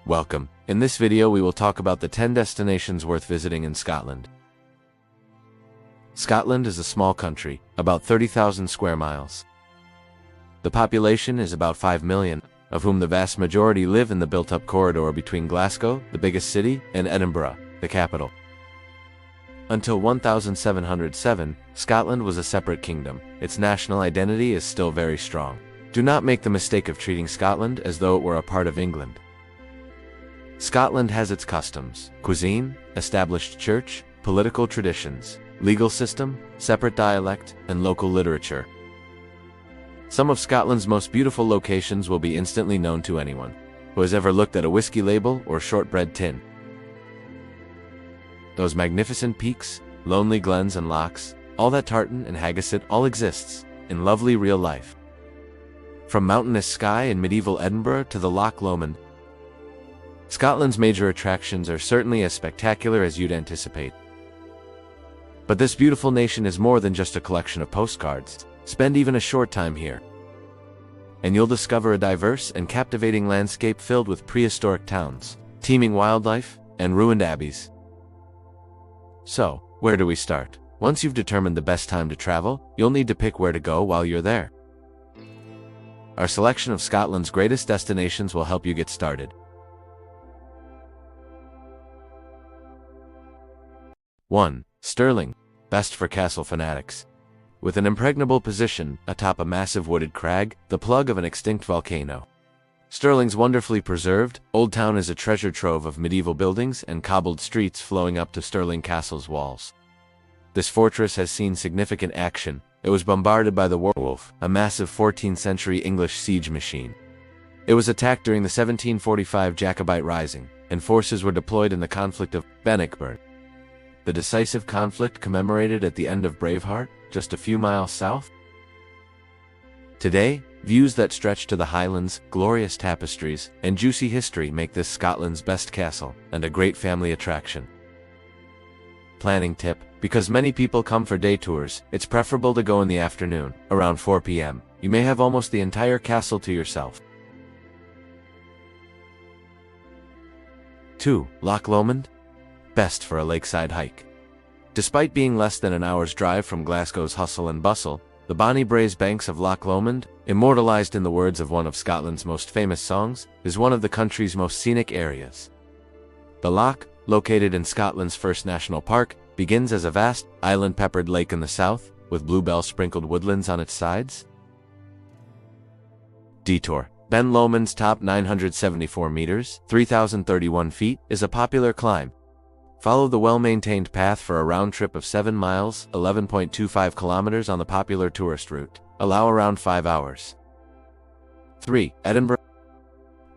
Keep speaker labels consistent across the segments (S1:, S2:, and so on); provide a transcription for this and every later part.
S1: Welcome. In this video we will talk about the 10 destinations worth visiting in Scotland. Scotland is a small country, about 30,000 square miles. The population is about 5 million, of whom the vast majority live in the built-up corridor between Glasgow, the biggest city, and Edinburgh, the capital. Until 1707, Scotland was a separate kingdom. Its national identity is still very strong. Do not make the mistake of treating Scotland as though it were a part of England. Scotland has its customs, cuisine, established church, political traditions, legal system, separate dialect, and local literature. Some of Scotland's most beautiful locations will be instantly known to anyone who has ever looked at a whisky label or shortbread tin. Those magnificent peaks, lonely glens and lochs, all that tartan and haggis, it all exists in lovely real life. From mountainous Skye in medieval Edinburgh to the Loch Lomond, Scotland's major attractions are certainly as spectacular as you'd anticipate. But this beautiful nation is more than just a collection of postcards. Spend even a short time here, and you'll discover a diverse and captivating landscape filled with prehistoric towns, teeming wildlife, and ruined abbeys. So, where do we start? Once you've determined the best time to travel, you'll need to pick where to go while you're there. Our selection of Scotland's greatest destinations will help you get started. 1. Stirling, best for castle fanatics. With an impregnable position atop a massive wooded crag, the plug of an extinct volcano, Stirling's wonderfully preserved, old town is a treasure trove of medieval buildings and cobbled streets flowing up to Stirling Castle's walls. This fortress has seen significant action. It was bombarded by the Werewolf, a massive 14th century English siege machine. It was attacked during the 1745 Jacobite Rising, and forces were deployed in the conflict of Bannockburn. The decisive conflict commemorated at the end of Braveheart, just a few miles south. Today, views that stretch to the Highlands, glorious tapestries, and juicy history make this Scotland's best castle, and a great family attraction. Planning tip: because many people come for day tours, it's preferable to go in the afternoon, around 4 p.m. You may have almost the entire castle to yourself. 2. Loch Lomond, best for a lakeside hike. Despite being less than an hour's drive from Glasgow's hustle and bustle, the bonny braes banks of Loch Lomond, immortalized in the words of one of Scotland's most famous songs, is one of the country's most scenic areas. The loch, located in Scotland's first national park, begins as a vast, island-peppered lake in the south, with bluebell-sprinkled woodlands on its sides. Detour. Ben Lomond's top 974 meters, 3,031 feet, is a popular climb. Follow the well-maintained path for a round trip of 7 miles, 11.25 kilometers on the popular tourist route. Allow around 5 hours. 3. Edinburgh,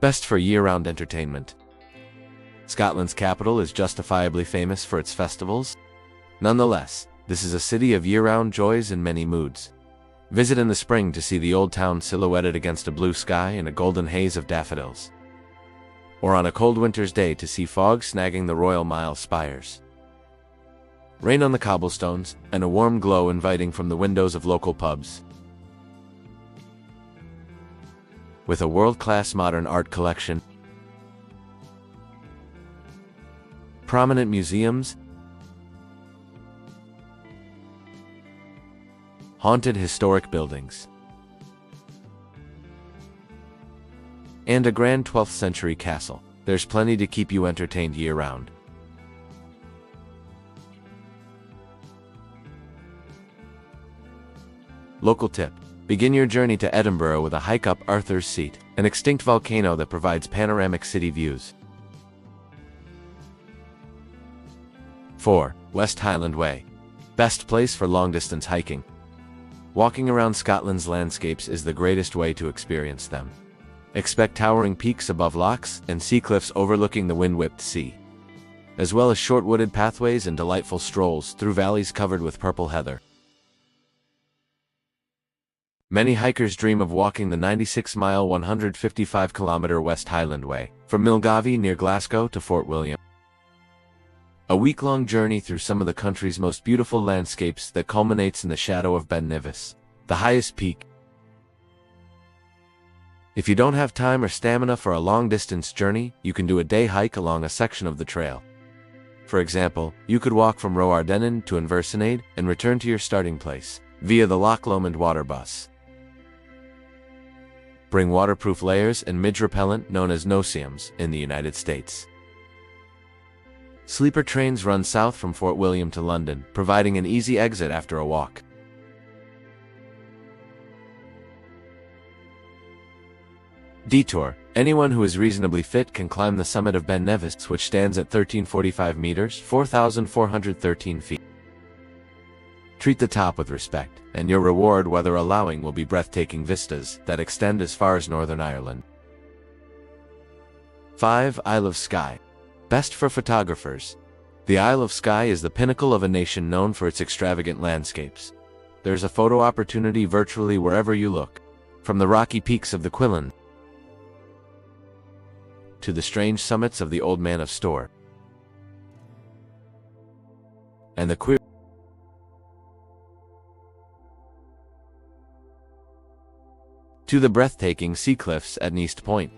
S1: best for year-round entertainment. Scotland's capital is justifiably famous for its festivals. Nonetheless, this is a city of year-round joys in many moods. Visit in the spring to see the old town silhouetted against a blue sky and a golden haze of daffodils, or on a cold winter's day to see fog snagging the Royal Mile spires. Rain on the cobblestones, and a warm glow inviting from the windows of local pubs. With a world-class modern art collection, prominent museums, haunted historic buildings, and a grand 12th century castle, there's plenty to keep you entertained year-round. Local tip: begin your journey to Edinburgh with a hike up Arthur's Seat, an extinct volcano that provides panoramic city views. 4. West Highland Way, best place for long-distance hiking. Walking around Scotland's landscapes is the greatest way to experience them. Expect towering peaks above lochs and sea cliffs overlooking the wind-whipped sea, as well as short wooded pathways and delightful strolls through valleys covered with purple heather. Many hikers dream of walking the 96-mile, 155-kilometer West Highland Way, from Milngavie near Glasgow to Fort William. A week-long journey through some of the country's most beautiful landscapes that culminates in the shadow of Ben Nevis, the highest peak If you don't have time or stamina for a long-distance journey, you can do a day hike along a section of the trail. For example, you could walk from Roardennen to Engrossing and return to your starting place via the Loch Lomond water bus. Bring waterproof layers and midge repellent known as no-seams in the United States. Sleeper trains run south from Fort William to London, providing an easy exit after a walk. Detour. Anyone who is reasonably fit can climb the summit of Ben Nevis, which stands at 1345 meters, 4,413 feet. Treat the top with respect, and your reward, weather allowing, will be breathtaking vistas that extend as far as Northern Ireland. 5. Isle of Skye. Best for photographers. The Isle of Skye is the pinnacle of a nation known for its extravagant landscapes. There's a photo opportunity virtually wherever you look, from the rocky peaks of the Quillan to the strange summits of the Old Man of Storr and the queer to the breathtaking sea cliffs at Neast Point.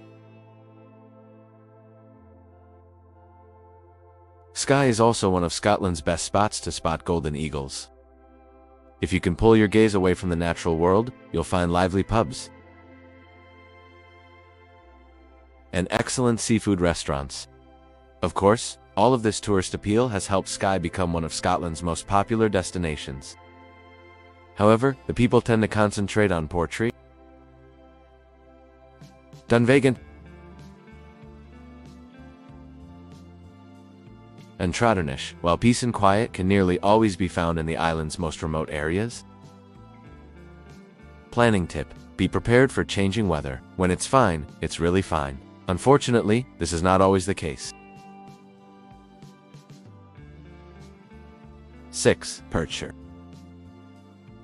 S1: Skye is also one of Scotland's best spots to spot golden eagles. If you can pull your gaze away from the natural world, you'll find lively pubs and excellent seafood restaurants. Of course, all of this tourist appeal has helped Skye become one of Scotland's most popular destinations. However, the people tend to concentrate on Portree, Dunvegan, and Trotternish, while peace and quiet can nearly always be found in the island's most remote areas. Planning tip: be prepared for changing weather. When it's fine, it's really fine. Unfortunately, this is not always the case. 6. Perthshire.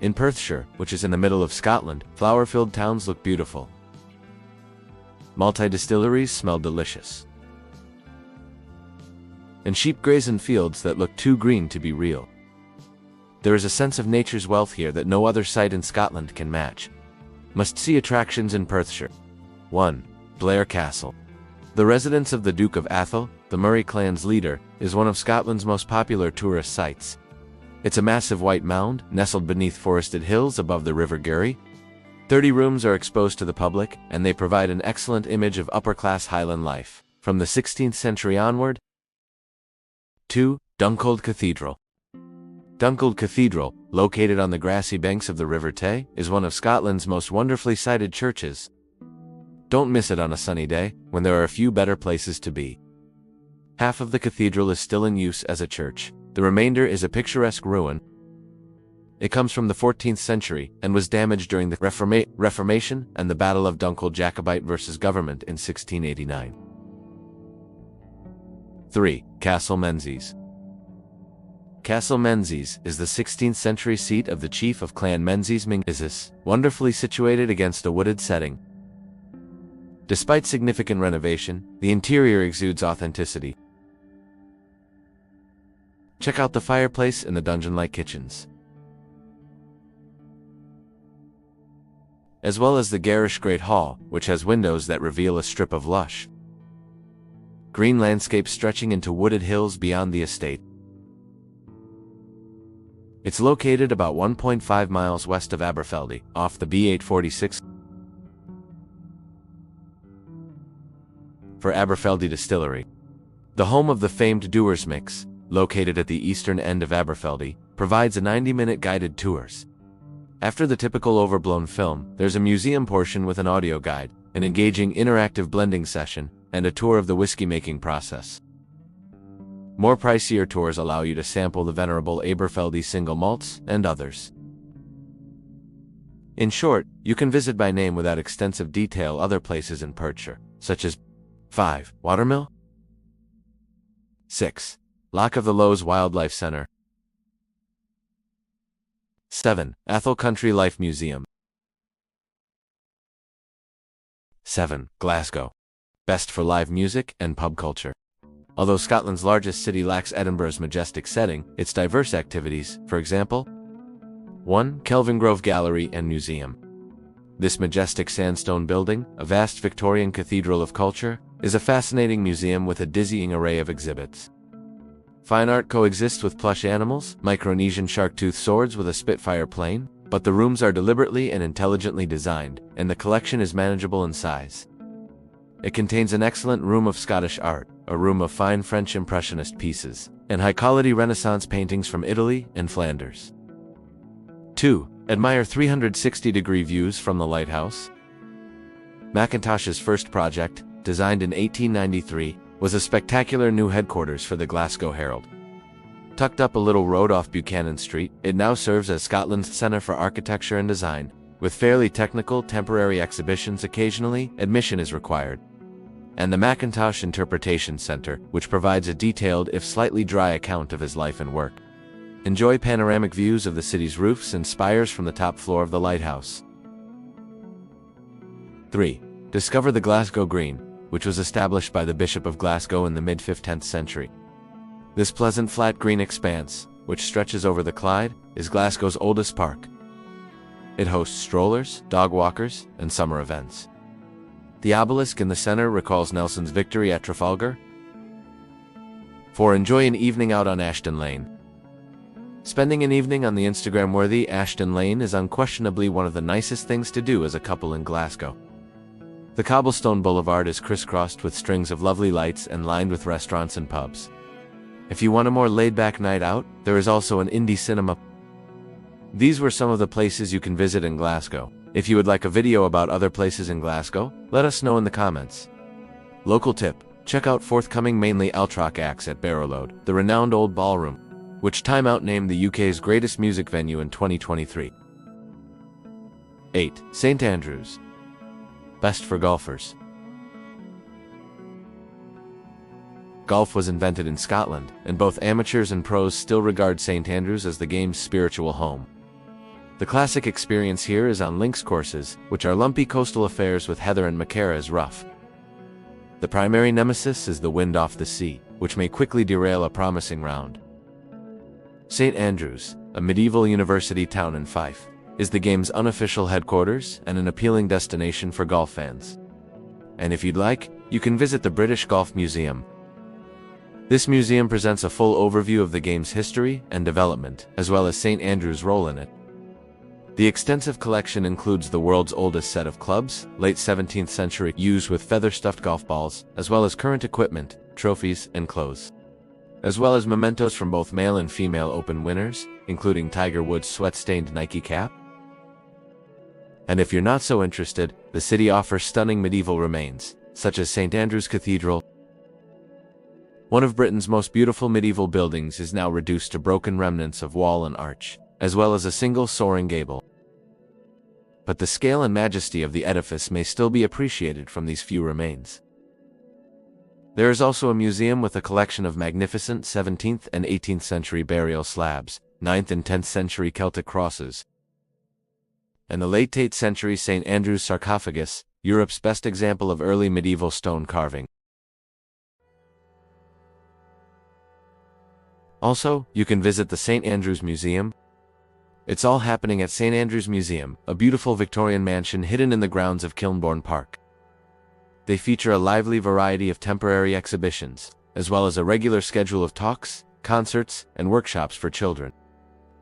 S1: In Perthshire, which is in the middle of Scotland, flower-filled towns look beautiful. Multi-distilleries smell delicious, and sheep graze in fields that look too green to be real. There is a sense of nature's wealth here that no other site in Scotland can match. Must-see attractions in Perthshire. 1. Blair Castle. The residence of the Duke of Atholl, the Murray clan's leader, is one of Scotland's most popular tourist sites. It's a massive white mound, nestled beneath forested hills above the River Garry. 30 rooms are exposed to the public, and they provide an excellent image of upper-class Highland life from the 16th century onward. 2. Dunkeld Cathedral. Dunkeld Cathedral, located on the grassy banks of the River Tay, is one of Scotland's most wonderfully sited churches. Don't miss it on a sunny day, when there are a few better places to be. Half of the cathedral is still in use as a church. The remainder is a picturesque ruin. It comes from the 14th century and was damaged during the Reformation and the Battle of Dunkeld Jacobite versus government in 1689. 3. Castle Menzies. Castle Menzies is the 16th century seat of the chief of Clan Menzies Mingizis, wonderfully situated against a wooded setting. Despite significant renovation, the interior exudes authenticity. Check out the fireplace and the dungeon-like kitchens, as well as the garish Great Hall, which has windows that reveal a strip of lush green landscape stretching into wooded hills beyond the estate. It's located about 1.5 miles west of Aberfeldy, off the B846. For Aberfeldy Distillery, the home of the famed Dewar's Mix, located at the eastern end of Aberfeldy, provides a 90-minute guided tours. After the typical overblown film, there's a museum portion with an audio guide, an engaging interactive blending session, and a tour of the whiskey-making process. More pricier tours allow you to sample the venerable Aberfeldy single malts and others. In short, you can visit by name without extensive detail other places in Perthshire, such as 5. Watermill. 6. Loch of the Lowes Wildlife Centre. 7. Atholl Country Life Museum. 7. Glasgow. Best for live music and pub culture. Although Scotland's largest city lacks Edinburgh's majestic setting, its diverse activities, for example, 1. Kelvingrove Gallery and Museum. This majestic sandstone building, a vast Victorian cathedral of culture, is a fascinating museum with a dizzying array of exhibits. Fine art coexists with plush animals, Micronesian shark-tooth swords with a Spitfire plane, but the rooms are deliberately and intelligently designed, and the collection is manageable in size. It contains an excellent room of Scottish art, a room of fine French Impressionist pieces, and high-quality Renaissance paintings from Italy and Flanders. 2. Admire 360-degree views from the lighthouse. Macintosh's first project, designed in 1893, was a spectacular new headquarters for the Glasgow Herald. Tucked up a little road off Buchanan Street, it now serves as Scotland's Centre for Architecture and Design. With fairly technical, temporary exhibitions occasionally, admission is required. And the Macintosh Interpretation Centre, which provides a detailed, if slightly dry account of his life and work. Enjoy panoramic views of the city's roofs and spires from the top floor of the lighthouse. 3. Discover the Glasgow Green, which was established by the Bishop of Glasgow in the mid-15th century. This pleasant flat green expanse, which stretches over the Clyde, is Glasgow's oldest park. It hosts strollers, dog walkers, and summer events. The obelisk in the center recalls Nelson's victory at Trafalgar. 4. Enjoy an evening out on Ashton Lane. Spending an evening on the Instagram-worthy Ashton Lane is unquestionably one of the nicest things to do as a couple in Glasgow. The cobblestone boulevard is crisscrossed with strings of lovely lights and lined with restaurants and pubs. If you want a more laid-back night out, there is also an indie cinema. These were some of the places you can visit in Glasgow. If you would like a video about other places in Glasgow, let us know in the comments. Local tip: check out forthcoming mainly Altrock acts at Barrowload, the renowned old ballroom, which Time Out named the UK's greatest music venue in 2023. 8. St Andrews. Best for golfers. Golf was invented in Scotland, and both amateurs and pros still regard St Andrews as the game's spiritual home. The classic experience here is on links courses, which are lumpy coastal affairs with heather and macara as rough. The primary nemesis is the wind off the sea, which may quickly derail a promising round. St Andrews, a medieval university town in Fife, is the game's unofficial headquarters and an appealing destination for golf fans. And if you'd like, you can visit the British Golf Museum. This museum presents a full overview of the game's history and development, as well as St Andrews' role in it. The extensive collection includes the world's oldest set of clubs, late 17th century used with feather-stuffed golf balls, as well as current equipment, trophies, and clothes. As well as mementos from both male and female Open winners, including Tiger Woods' sweat-stained Nike cap. And if you're not so interested, the city offers stunning medieval remains, such as St Andrew's Cathedral. One of Britain's most beautiful medieval buildings is now reduced to broken remnants of wall and arch, as well as a single soaring gable. But the scale and majesty of the edifice may still be appreciated from these few remains. There is also a museum with a collection of magnificent 17th and 18th century burial slabs, 9th and 10th century Celtic crosses, and the late 8th century St Andrew's sarcophagus, Europe's best example of early medieval stone carving. Also, you can visit the St Andrews Museum. It's all happening at St Andrews Museum, a beautiful Victorian mansion hidden in the grounds of Kilnbourne Park. They feature a lively variety of temporary exhibitions, as well as a regular schedule of talks, concerts, and workshops for children.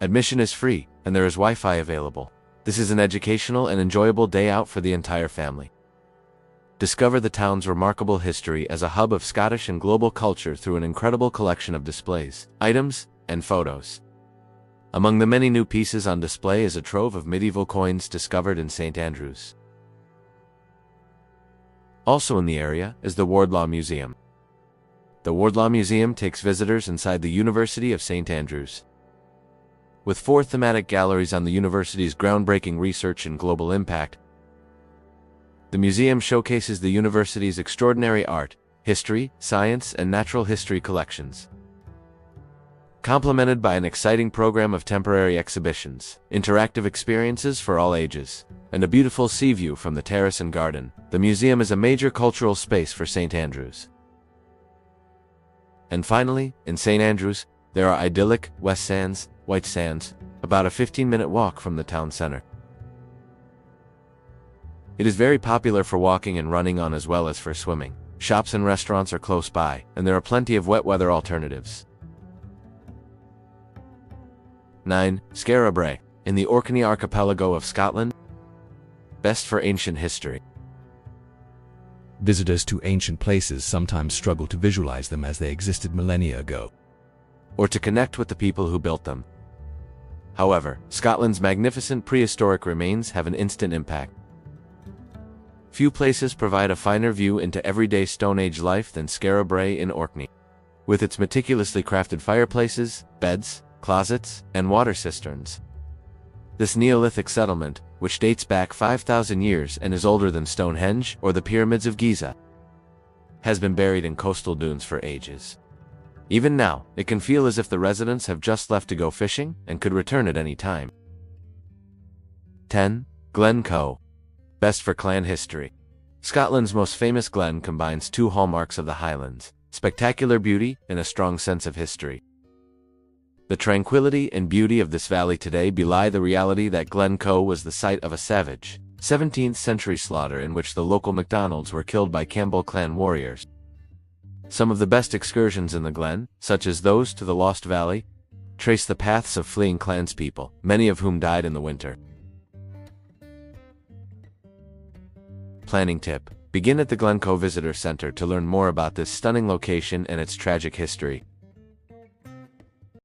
S1: Admission is free, and there is Wi-Fi available. This is an educational and enjoyable day out for the entire family. Discover the town's remarkable history as a hub of Scottish and global culture through an incredible collection of displays, items, and photos. Among the many new pieces on display is a trove of medieval coins discovered in St Andrews. Also in the area is the Wardlaw Museum. The Wardlaw Museum takes visitors inside the University of St Andrews. With 4 thematic galleries on the university's groundbreaking research and global impact, the museum showcases the university's extraordinary art, history, science, and natural history collections. Complemented by an exciting program of temporary exhibitions, interactive experiences for all ages, and a beautiful sea view from the terrace and garden, the museum is a major cultural space for St Andrews. And finally, in St Andrews, there are idyllic West Sands, White Sands, about a 15-minute walk from the town center. It is very popular for walking and running on as well as for swimming. Shops and restaurants are close by, and there are plenty of wet weather alternatives. 9. Skye, in the Orkney archipelago of Scotland. Best for ancient history.
S2: Visitors to ancient places sometimes struggle to visualize them as they existed millennia ago,
S1: or to connect with the people who built them. However, Scotland's magnificent prehistoric remains have an instant impact. Few places provide a finer view into everyday Stone Age life than Skye in Orkney. With its meticulously crafted fireplaces, beds, closets, and water cisterns. This Neolithic settlement, which dates back 5,000 years and is older than Stonehenge or the pyramids of Giza, has been buried in coastal dunes for ages. Even now, it can feel as if the residents have just left to go fishing and could return at any time. 10. Glen. Best for clan history. Scotland's most famous glen combines two hallmarks of the Highlands: spectacular beauty and a strong sense of history. The tranquility and beauty of this valley today belie the reality that Glencoe was the site of a savage, 17th-century slaughter in which the local MacDonalds were killed by Campbell clan warriors. Some of the best excursions in the glen, such as those to the Lost Valley, trace the paths of fleeing clanspeople, many of whom died in the winter. Planning tip: begin at the Glencoe Visitor Center to learn more about this stunning location and its tragic history.